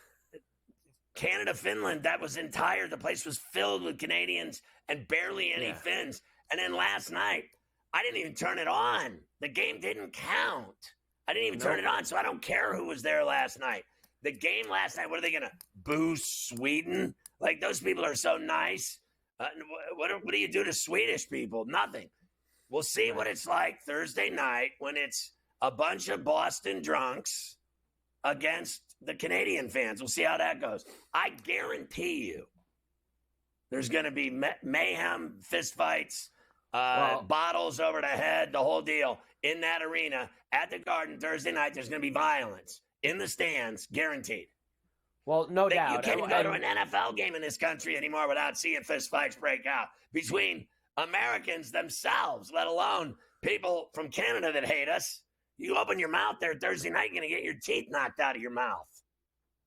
Canada, Finland. That was entire. The place was filled with Canadians and barely any Finns. And then last night, I didn't even turn it on. The game didn't count. I didn't even turn it on, so I don't care who was there last night. The game last night, what are they going to boo Sweden? Like, those people are so nice. What do you do to Swedish people? Nothing. We'll see what it's like Thursday night when it's a bunch of Boston drunks against the Canadian fans. We'll see how that goes. I guarantee you there's going to be mayhem, fistfights, bottles over the head, the whole deal in that arena at the Garden Thursday night. There's going to be violence in the stands, guaranteed. Well, no doubt. You can't go to an NFL game in this country anymore without seeing fistfights break out between Americans themselves, let alone people from Canada that hate us. You open your mouth there Thursday night, you're going to get your teeth knocked out of your mouth.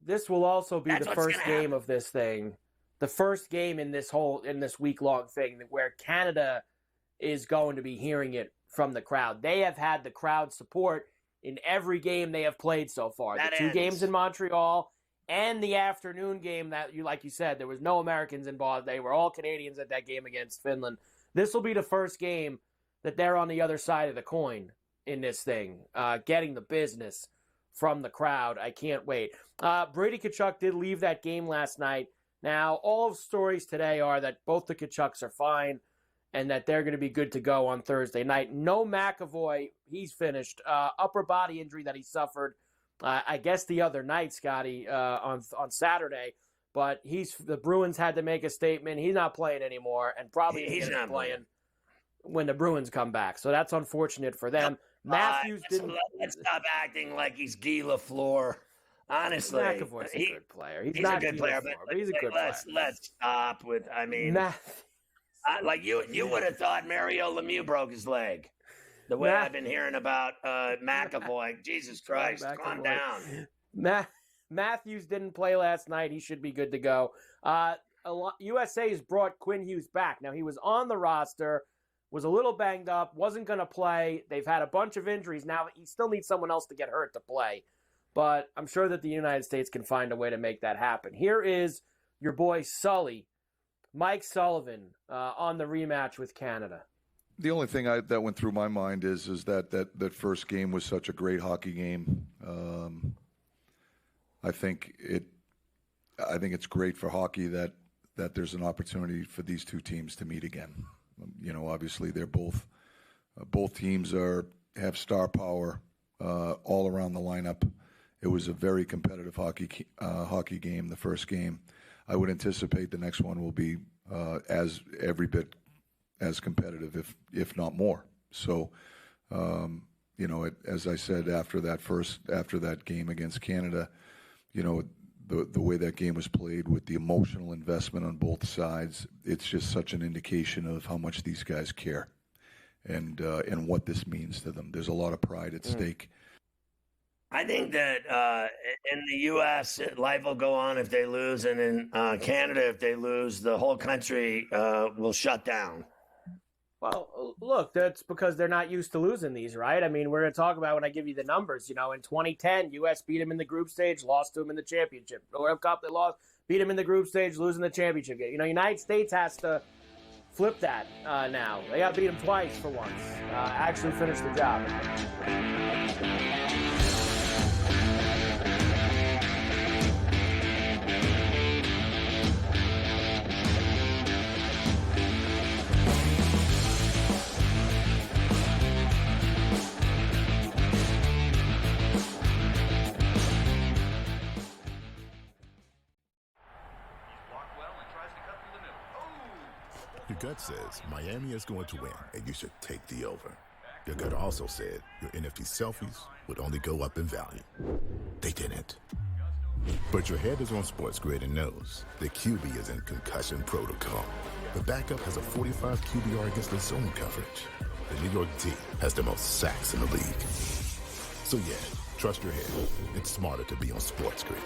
This will also be That's the what's first gonna game happen. of this thing. The first game in this week-long thing where Canada is going to be hearing it from the crowd. They have had the crowd support in every game they have played so far. That the two ends. games in Montreal and the afternoon game that, like you said, there was no Americans involved. They were all Canadians at that game against Finland. This will be the first game that they're on the other side of the coin in this thing, getting the business from the crowd. I can't wait. Brady Tkachuk did leave that game last night. Now, all of stories today are that both the Tkachuks are fine and that they're going to be good to go on Thursday night. No McAvoy. He's finished. Upper body injury that he suffered, I guess the other night, Scotty, on Saturday. But the Bruins had to make a statement. He's not playing anymore, and probably He's isn't not playing when the Bruins come back. So that's unfortunate for them. Matthews didn't. Let's stop acting like he's Guy Lafleur. Honestly, McAvoy's a good player. He's a not good Guy player, Lafleur, but he's a good player. Let's stop with. I mean, like you would have thought Mario Lemieux broke his leg. The way I've been hearing about McAvoy. Jesus Christ, calm down. Matthews didn't play last night. He should be good to go. USA has brought Quinn Hughes back. Now, he was on the roster, was a little banged up, wasn't going to play. They've had a bunch of injuries. Now, he still needs someone else to get hurt to play. But I'm sure that the United States can find a way to make that happen. Here is your boy Sully, Mike Sullivan, on the rematch with Canada. The only thing that went through my mind is that first game was such a great hockey game. I think it's great for hockey that there's an opportunity for these two teams to meet again. Obviously they're both teams have star power all around the lineup. It was a very competitive hockey game. The first game, I would anticipate the next one will be as every bit as competitive, if not more. So, as I said after that game against Canada, the way that game was played with the emotional investment on both sides, it's just such an indication of how much these guys care and what this means to them. There's a lot of pride at stake. I think that in the U.S., life will go on if they lose, and in Canada, if they lose, the whole country will shut down. Well, look, that's because they're not used to losing these, right? I mean, we're going to talk about when I give you the numbers. In 2010, U.S. beat them in the group stage, lost to them in the championship. World Cup, they lost, beat them in the group stage, losing the championship game. United States has to flip that now. They got to beat them twice for once. Actually finish the job. Your gut says Miami is going to win, and you should take the over. Your gut also said your NFT selfies would only go up in value. They didn't. But your head is on SportsGrid and knows the QB is in concussion protocol. The backup has a 45 QBR against the zone coverage. The New York D has the most sacks in the league. So yeah, trust your head. It's smarter to be on SportsGrid.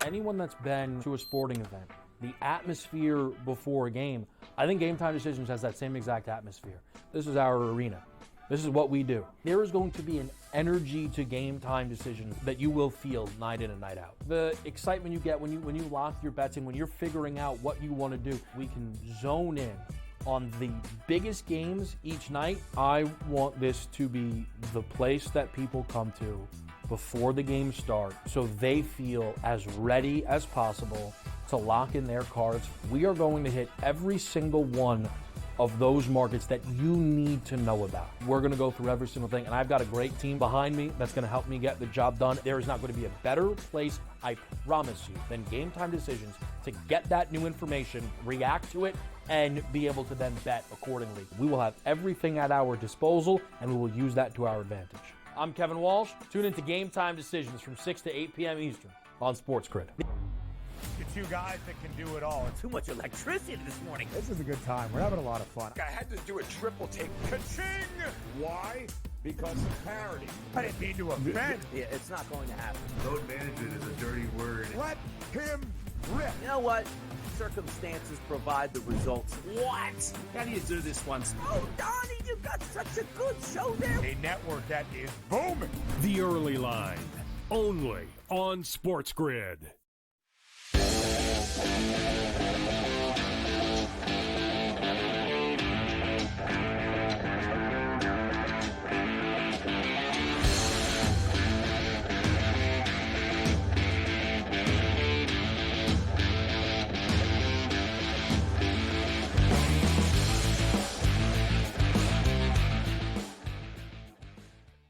Anyone that's been to a sporting event, the atmosphere before a game, I think Game Time Decisions has that same exact atmosphere. This is our arena. This is what we do. There is going to be an energy to Game Time Decisions that you will feel night in and night out. The excitement you get when you lock your bets in, when you're figuring out what you want to do, we can zone in on the biggest games each night. I want this to be the place that people come to before the games start so they feel as ready as possible to lock in their cards. We are going to hit every single one of those markets that you need to know about. We're going to go through every single thing, and I've got a great team behind me that's going to help me get the job done. There is not going to be a better place, I promise you, than Game Time Decisions to get that new information, react to it, and be able to then bet accordingly. We will have everything at our disposal, and we will use that to our advantage. I'm Kevin Walsh. Tune into Game Time Decisions from 6 to 8 p.m. Eastern on SportsGrid. The two guys that can do it all. Too much electricity this morning. This is a good time. We're having a lot of fun. I had to do a triple take. Ka-ching! Why? Because of parity. I didn't mean to offend. Yeah, it's not going to happen. Load management is a dirty word. Let him rip. You know what? Circumstances provide the results. What? How do you do this once? Oh, Donnie, you've got such a good show there. A network that is booming. The Early Line, only on SportsGrid.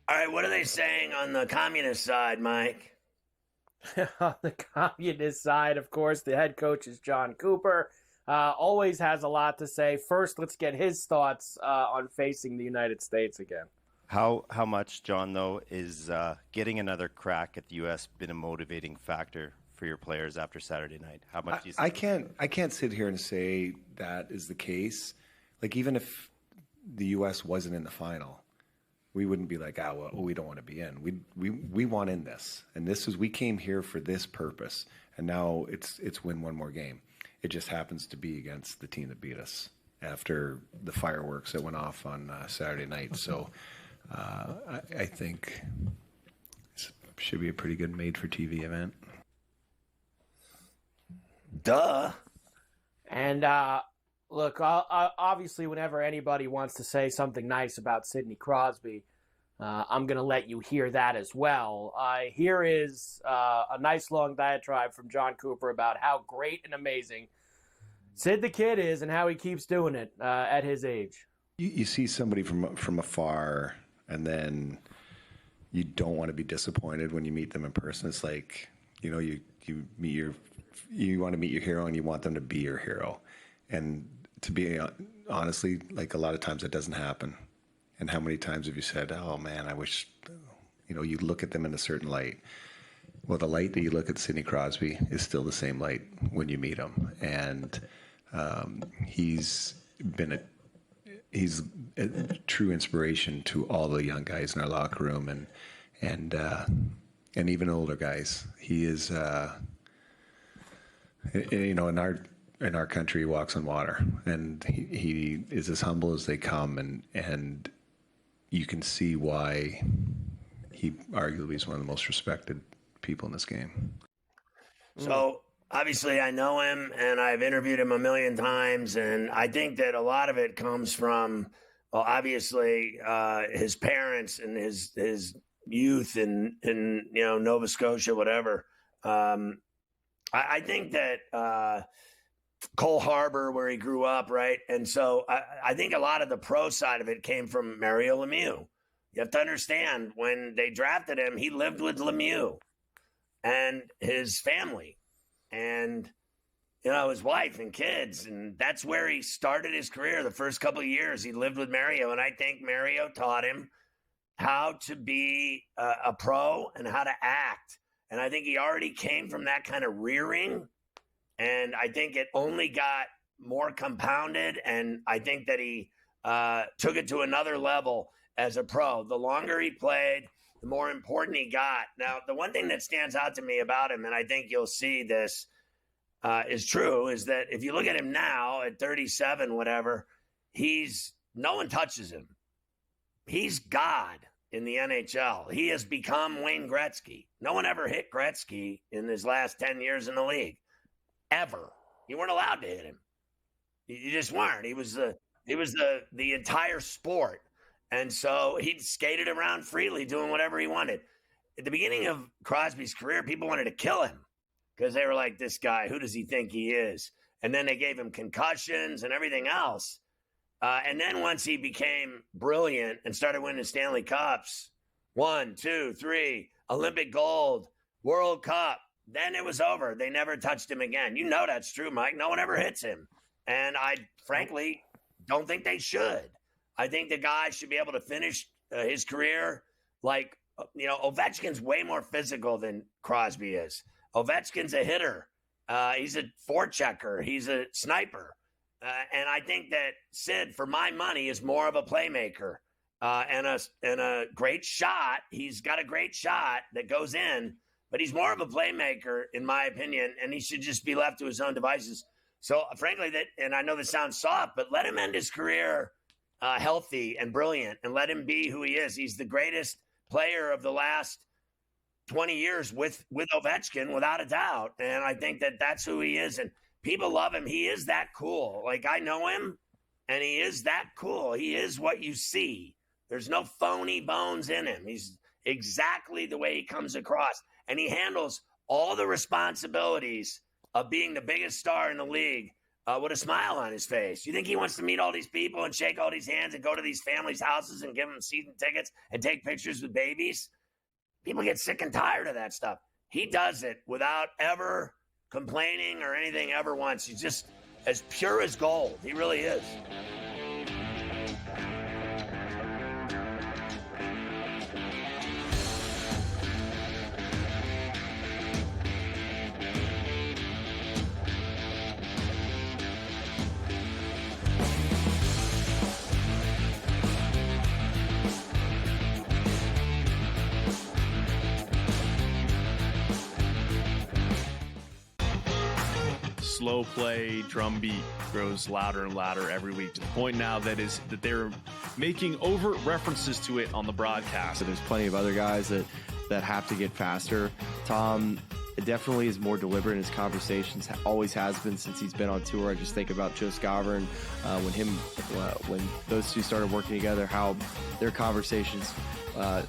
All right, what are they saying on the communist side, Mike? On the communist side, of course, the head coach is John Cooper. Always has a lot to say. First, let's get his thoughts on facing the United States again. How much, John, though, is getting another crack at the U.S. been a motivating factor for your players after Saturday night? How much do you think? I can't sit here and say that is the case. Like, even if the U.S. wasn't in the final, we wouldn't be like, well, we don't want to be in. We want in this, and we came here for this purpose, and now it's win one more game. It just happens to be against the team that beat us after the fireworks that went off on Saturday night. So I think it should be a pretty good made-for-TV event. Duh. And look, obviously, whenever anybody wants to say something nice about Sidney Crosby, I'm going to let you hear that as well. Here is a nice long diatribe from John Cooper about how great and amazing Sid the Kid is and how he keeps doing it at his age. You see somebody from afar, and then you don't want to be disappointed when you meet them in person. It's like, you want to meet your hero, and you want them to be your hero. And to be honestly, like, a lot of times that doesn't happen. And how many times have you said, oh man, I wish, you look at them in a certain light. Well, the light that you look at Sidney Crosby is still the same light when you meet him. And he's a true inspiration to all the young guys in our locker room and even older guys. He is, in our country, he walks on water, and he is as humble as they come, and you can see why he arguably is one of the most respected people in this game. So obviously I know him, and I've interviewed him a million times, and I think that a lot of it comes from, well, obviously his parents and his youth in Nova Scotia, whatever. I think that Cole Harbour, where he grew up, right? And so I think a lot of the pro side of it came from Mario Lemieux. You have to understand, when they drafted him, he lived with Lemieux and his family and, his wife and kids. And that's where he started his career. The first couple of years he lived with Mario. And I think Mario taught him how to be a pro and how to act. And I think he already came from that kind of rearing. And I think it only got more compounded. And I think that he took it to another level as a pro. The longer he played, the more important he got. Now, the one thing that stands out to me about him, and I think you'll see this is true, is that if you look at him now at 37, whatever, no one touches him. He's God in the NHL. He has become Wayne Gretzky. No one ever hit Gretzky in his last 10 years in the league. Ever. You weren't allowed to hit him. You just weren't. He was the entire sport. And so he skated around freely doing whatever he wanted. At the beginning of Crosby's career, people wanted to kill him because they were like, this guy, who does he think he is? And then they gave him concussions and everything else. And then once he became brilliant and started winning Stanley Cups, 1, 2, 3, Olympic gold, World Cup, then it was over. They never touched him again. You know that's true, Mike. No one ever hits him. And I, frankly, don't think they should. I think the guy should be able to finish his career like, Ovechkin's way more physical than Crosby is. Ovechkin's a hitter. He's a forechecker. He's a sniper. And I think that Sid, for my money, is more of a playmaker and a great shot. He's got a great shot that goes in, but he's more of a playmaker, in my opinion, and he should just be left to his own devices. So, frankly, and I know this sounds soft, but let him end his career healthy and brilliant, and let him be who he is. He's the greatest player of the last 20 years with Ovechkin, without a doubt. And I think that that's who he is. And people love him. He is that cool. Like, I know him, and he is that cool. He is what you see. There's no phony bones in him. He's exactly the way he comes across. And he handles all the responsibilities of being the biggest star in the league with a smile on his face. You think he wants to meet all these people and shake all these hands and go to these families' houses and give them season tickets and take pictures with babies? People get sick and tired of that stuff. He does it without ever complaining or anything ever once. He's just as pure as gold. He really is. Slow play drum beat grows louder and louder every week, to the point now that they're making overt references to it on the broadcast. So there's plenty of other guys that have to get faster. Tom definitely is more deliberate in his conversations, always has been since he's been on tour. I just think about Joe Scavern, when those two started working together, how their conversations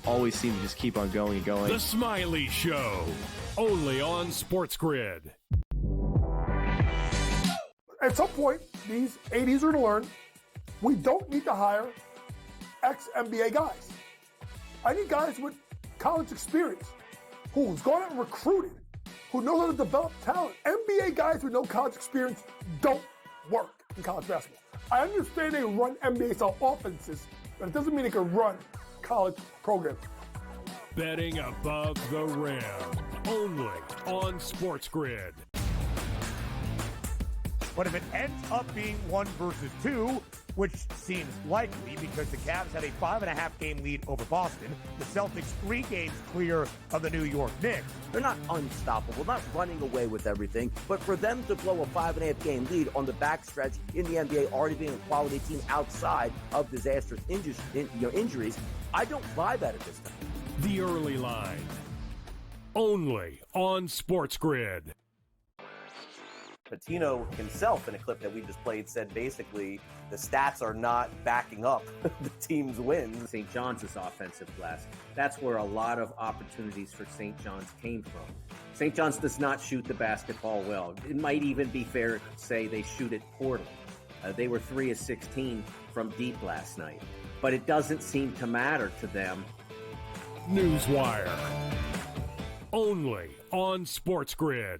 always seem to just keep on going and going. The Smiley Show, only on SportsGrid. At some point, these 80s are to learn we don't need to hire ex-NBA guys. I need guys with college experience who's gone out and recruited, who know how to develop talent. NBA guys with no college experience don't work in college basketball. I understand they run NBA-style offenses, but it doesn't mean they can run college programs. Betting above the rim, only on SportsGrid. But if it ends up being 1 versus 2, which seems likely because the Cavs had a 5.5 game lead over Boston, the Celtics 3 games clear of the New York Knicks. They're not unstoppable, not running away with everything, but for them to blow a 5.5 game lead on the backstretch in the NBA, already being a quality team outside of disastrous injuries, I don't buy that at this time. The early line, only on SportsGrid. Patino himself, in a clip that we just played, said basically the stats are not backing up the team's wins. St. John's offensive glass. That's where a lot of opportunities for St. John's came from. St. John's does not shoot the basketball well. It might even be fair to say they shoot it poorly. They were 3 of 16 from deep last night, but it doesn't seem to matter to them. Newswire, only on SportsGrid.